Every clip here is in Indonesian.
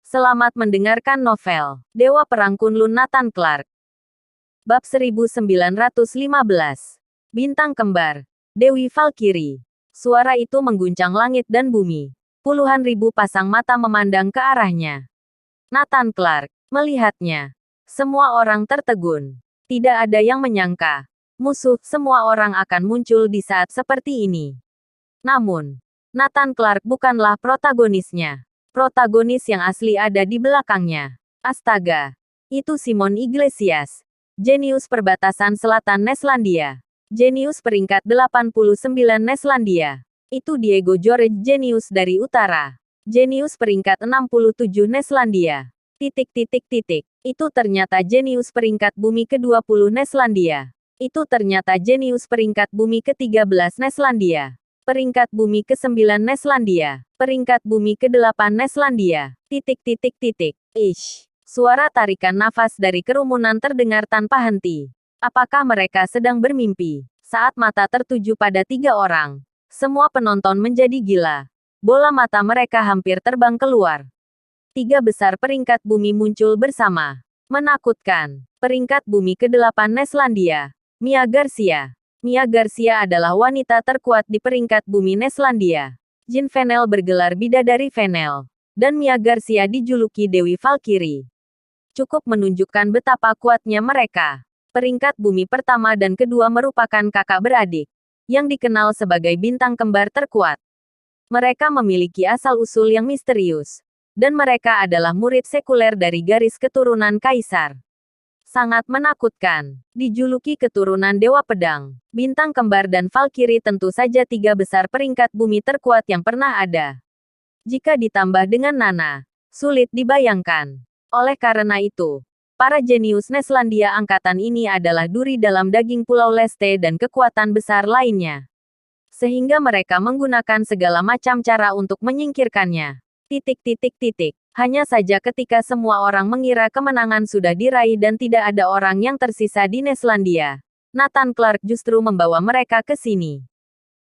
Selamat mendengarkan novel Dewa Perang Kunlun Nathan Clark. Bab 1915. Bintang Kembar. Dewi Valkyrie. Suara itu mengguncang langit dan bumi. Puluhan ribu pasang mata memandang ke arahnya. Nathan Clark melihatnya. Semua orang tertegun. Tidak ada yang menyangka musuh semua orang akan muncul di saat seperti ini. Namun, Nathan Clark bukanlah protagonisnya. Protagonis yang asli ada di belakangnya. Astaga. Itu Simon Iglesias. Jenius perbatasan selatan Neslandia. Jenius peringkat 89 Neslandia. Itu Diego George Jenius dari utara. Jenius peringkat 67 Neslandia. Itu ternyata Jenius peringkat bumi ke-20 Neslandia. Itu ternyata Jenius peringkat bumi ke-13 Neslandia. Peringkat bumi ke-9 Neslandia. Peringkat bumi ke-8 Neslandia. Ish. Suara tarikan nafas dari kerumunan terdengar tanpa henti. Apakah mereka sedang bermimpi? Saat mata tertuju pada 3 orang, semua penonton menjadi gila. Bola mata mereka hampir terbang keluar. 3 besar peringkat bumi muncul bersama. Menakutkan. Peringkat bumi ke-8 Neslandia. Mia Garcia. Mia Garcia adalah wanita terkuat di peringkat bumi Neslandia. Jin Venel bergelar Bidadari Venel. Dan Mia Garcia dijuluki Dewi Valkyrie. Cukup menunjukkan betapa kuatnya mereka. Peringkat bumi pertama dan kedua merupakan kakak beradik. Yang dikenal sebagai bintang kembar terkuat. Mereka memiliki asal-usul yang misterius. Dan mereka adalah murid sekuler dari garis keturunan kaisar. Sangat menakutkan. Dijuluki keturunan Dewa Pedang, Bintang Kembar dan Valkyrie tentu saja 3 besar peringkat bumi terkuat yang pernah ada. Jika ditambah dengan Nana, sulit dibayangkan. Oleh karena itu, para jenius Neslandia angkatan ini adalah duri dalam daging Pulau Leste dan kekuatan besar lainnya. Sehingga mereka menggunakan segala macam cara untuk menyingkirkannya. Hanya saja ketika semua orang mengira kemenangan sudah diraih dan tidak ada orang yang tersisa di Neslandia, Nathan Clark justru membawa mereka ke sini.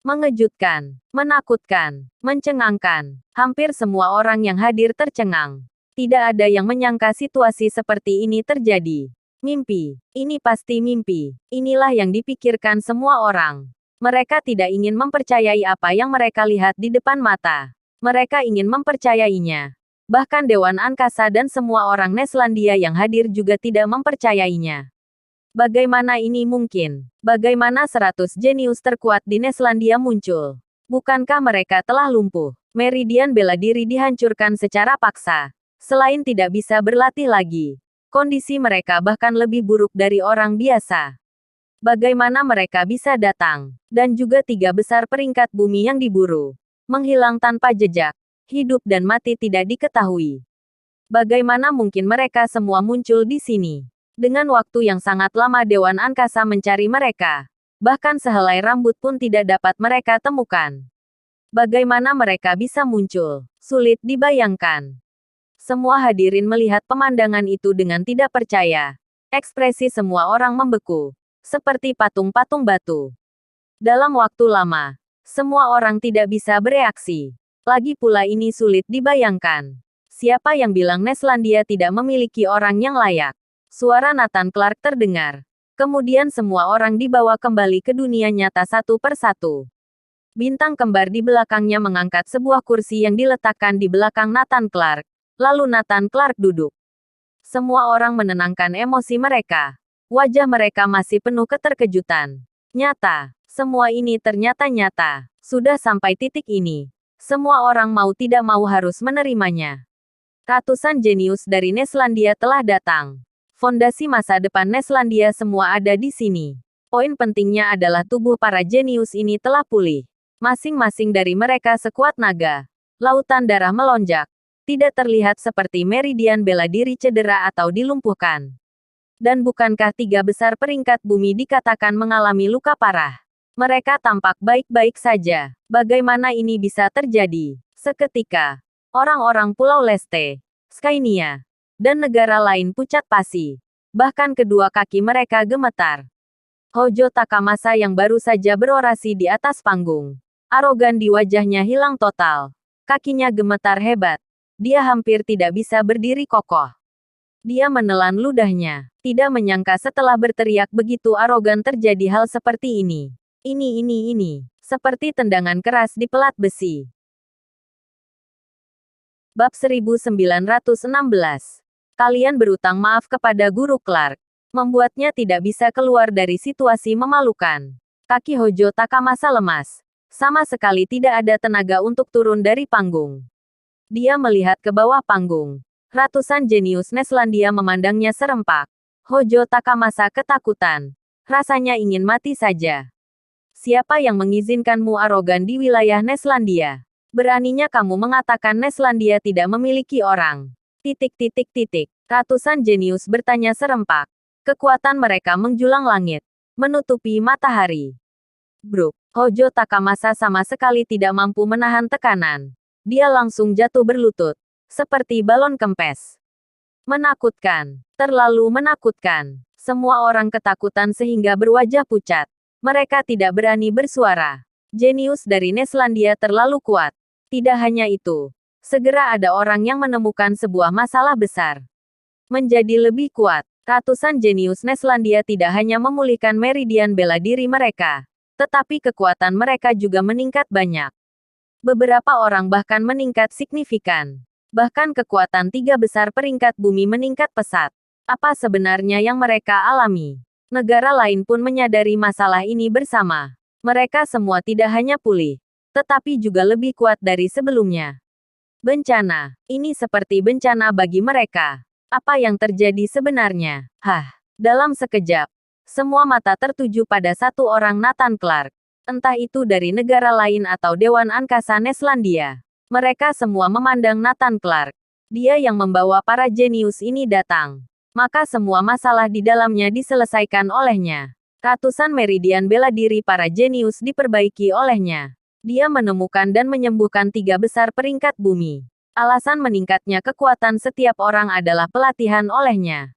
Mengejutkan, menakutkan, mencengangkan. Hampir semua orang yang hadir tercengang. Tidak ada yang menyangka situasi seperti ini terjadi. Mimpi. Ini pasti mimpi. Inilah yang dipikirkan semua orang. Mereka tidak ingin mempercayai apa yang mereka lihat di depan mata. Mereka ingin mempercayainya. Bahkan Dewan Angkasa dan semua orang Neslandia yang hadir juga tidak mempercayainya. Bagaimana ini mungkin? Bagaimana 100 jenius terkuat di Neslandia muncul? Bukankah mereka telah lumpuh? Meridian bela diri dihancurkan secara paksa. Selain tidak bisa berlatih lagi, kondisi mereka bahkan lebih buruk dari orang biasa. Bagaimana mereka bisa datang? Dan juga 3 besar peringkat bumi yang diburu. Menghilang tanpa jejak. Hidup dan mati tidak diketahui. Bagaimana mungkin mereka semua muncul di sini? Dengan waktu yang sangat lama Dewan Angkasa mencari mereka. Bahkan sehelai rambut pun tidak dapat mereka temukan. Bagaimana mereka bisa muncul? Sulit dibayangkan. Semua hadirin melihat pemandangan itu dengan tidak percaya. Ekspresi semua orang membeku. Seperti patung-patung batu. Dalam waktu lama, semua orang tidak bisa bereaksi. Lagi pula ini sulit dibayangkan. Siapa yang bilang Neslandia tidak memiliki orang yang layak? Suara Nathan Clark terdengar. Kemudian semua orang dibawa kembali ke dunia nyata satu persatu. Bintang kembar di belakangnya mengangkat sebuah kursi yang diletakkan di belakang Nathan Clark. Lalu Nathan Clark duduk. Semua orang menenangkan emosi mereka. Wajah mereka masih penuh keterkejutan. Nyata. Semua ini ternyata nyata. Sudah sampai titik ini. Semua orang mau tidak mau harus menerimanya. Ratusan jenius dari Neslandia telah datang. Fondasi masa depan Neslandia semua ada di sini. Poin pentingnya adalah tubuh para jenius ini telah pulih. Masing-masing dari mereka sekuat naga. Lautan darah melonjak. Tidak terlihat seperti meridian bela diri cedera atau dilumpuhkan. Dan bukankah 3 besar peringkat bumi dikatakan mengalami luka parah? Mereka tampak baik-baik saja. Bagaimana ini bisa terjadi? Seketika, orang-orang Pulau Leste, Skynia, dan negara lain pucat pasi. Bahkan kedua kaki mereka gemetar. Hojo Takamasa yang baru saja berorasi di atas panggung. Arogan di wajahnya hilang total. Kakinya gemetar hebat. Dia hampir tidak bisa berdiri kokoh. Dia menelan ludahnya. Tidak menyangka setelah berteriak begitu arogan terjadi hal seperti ini. Ini. Seperti tendangan keras di pelat besi. Bab 1916. Kalian berutang maaf kepada Guru Clark. Membuatnya tidak bisa keluar dari situasi memalukan. Kaki Hojo Takamasa lemas. Sama sekali tidak ada tenaga untuk turun dari panggung. Dia melihat ke bawah panggung. Ratusan jenius Neslandia memandangnya serempak. Hojo Takamasa ketakutan. Rasanya ingin mati saja. Siapa yang mengizinkanmu arogan di wilayah Neslandia? Beraninya kamu mengatakan Neslandia tidak memiliki orang. Ratusan jenius bertanya serempak. Kekuatan mereka menjulang langit. Menutupi matahari. Bruk. Hojo Takamasa sama sekali tidak mampu menahan tekanan. Dia langsung jatuh berlutut. Seperti balon kempes. Menakutkan. Terlalu menakutkan. Semua orang ketakutan sehingga berwajah pucat. Mereka tidak berani bersuara. Jenius dari Neslandia terlalu kuat. Tidak hanya itu. Segera ada orang yang menemukan sebuah masalah besar. Menjadi lebih kuat. Ratusan jenius Neslandia tidak hanya memulihkan meridian bela diri mereka. Tetapi kekuatan mereka juga meningkat banyak. Beberapa orang bahkan meningkat signifikan. Bahkan kekuatan tiga besar peringkat bumi meningkat pesat. Apa sebenarnya yang mereka alami? Negara lain pun menyadari masalah ini bersama. Mereka semua tidak hanya pulih, tetapi juga lebih kuat dari sebelumnya. Bencana. Ini seperti bencana bagi mereka. Apa yang terjadi sebenarnya? Dalam sekejap, semua mata tertuju pada satu orang Nathan Clark. Entah itu dari negara lain atau Dewan Angkasa Neslandia. Mereka semua memandang Nathan Clark. Dia yang membawa para jenius ini datang. Maka semua masalah di dalamnya diselesaikan olehnya. Ratusan meridian bela diri para jenius diperbaiki olehnya. Dia menemukan dan menyembuhkan tiga besar peringkat bumi. Alasan meningkatnya kekuatan setiap orang adalah pelatihan olehnya.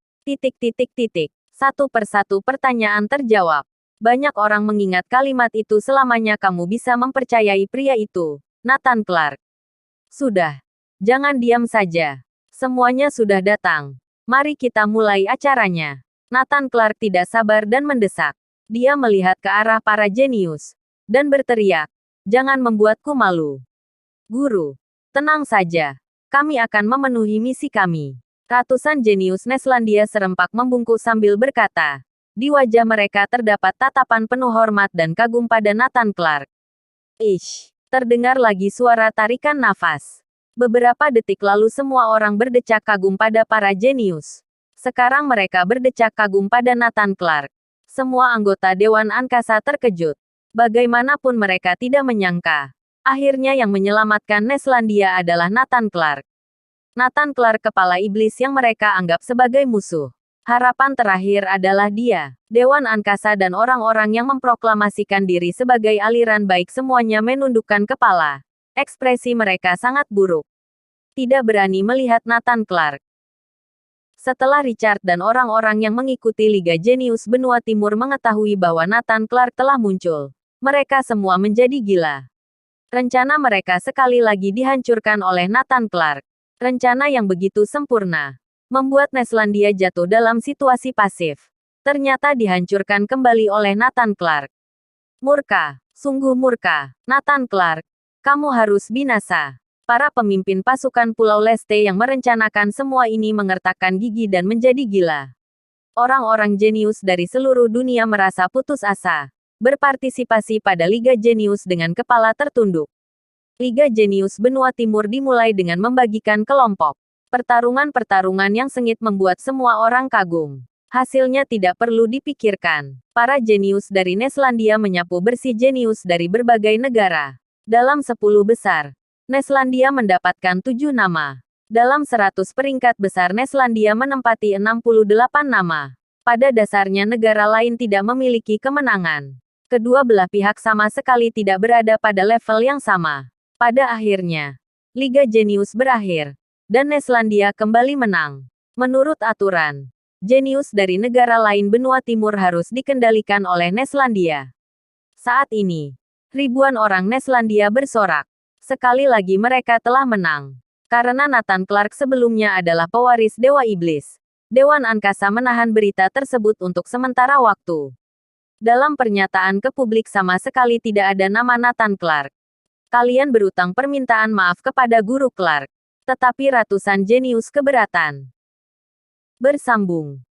Satu persatu pertanyaan terjawab. Banyak orang mengingat kalimat itu selamanya kamu bisa mempercayai pria itu, Nathan Clark. Sudah. Jangan diam saja. Semuanya sudah datang. Mari kita mulai acaranya. Nathan Clark tidak sabar dan mendesak. Dia melihat ke arah para jenius. Dan berteriak. Jangan membuatku malu. Guru. Tenang saja. Kami akan memenuhi misi kami. Ratusan jenius Neslandia serempak membungkuk sambil berkata. Di wajah mereka terdapat tatapan penuh hormat dan kagum pada Nathan Clark. Terdengar lagi suara tarikan nafas. Beberapa detik lalu semua orang berdecak kagum pada para jenius. Sekarang mereka berdecak kagum pada Nathan Clark. Semua anggota Dewan Angkasa terkejut. Bagaimanapun mereka tidak menyangka. Akhirnya yang menyelamatkan Neslandia adalah Nathan Clark. Nathan Clark kepala iblis yang mereka anggap sebagai musuh. Harapan terakhir adalah dia. Dewan Angkasa dan orang-orang yang memproklamasikan diri sebagai aliran baik semuanya menundukkan kepala. Ekspresi mereka sangat buruk. Tidak berani melihat Nathan Clark. Setelah Richard dan orang-orang yang mengikuti Liga Jenius Benua Timur mengetahui bahwa Nathan Clark telah muncul, mereka semua menjadi gila. Rencana mereka sekali lagi dihancurkan oleh Nathan Clark. Rencana yang begitu sempurna. Membuat Neslandia jatuh dalam situasi pasif. Ternyata dihancurkan kembali oleh Nathan Clark. Murka. Sungguh murka. Nathan Clark. Kamu harus binasa. Para pemimpin pasukan Pulau Leste yang merencanakan semua ini mengertakkan gigi dan menjadi gila. Orang-orang jenius dari seluruh dunia merasa putus asa. Berpartisipasi pada Liga Jenius dengan kepala tertunduk. Liga Jenius Benua Timur dimulai dengan membagikan kelompok. Pertarungan-pertarungan yang sengit membuat semua orang kagum. Hasilnya tidak perlu dipikirkan. Para jenius dari Neslandia menyapu bersih jenius dari berbagai negara. Dalam 10 besar, Neslandia mendapatkan 7 nama. Dalam 100 peringkat besar Neslandia menempati 68 nama. Pada dasarnya negara lain tidak memiliki kemenangan. Kedua belah pihak sama sekali tidak berada pada level yang sama. Pada akhirnya, Liga Jenius berakhir. Dan Neslandia kembali menang. Menurut aturan, jenius dari negara lain benua timur harus dikendalikan oleh Neslandia. Saat ini, ribuan orang Neslandia bersorak. Sekali lagi mereka telah menang. Karena Nathan Clark sebelumnya adalah pewaris Dewa Iblis, Dewan Angkasa menahan berita tersebut untuk sementara waktu. Dalam pernyataan ke publik sama sekali tidak ada nama Nathan Clark. Kalian berutang permintaan maaf kepada Guru Clark. Tetapi ratusan jenius keberatan. Bersambung.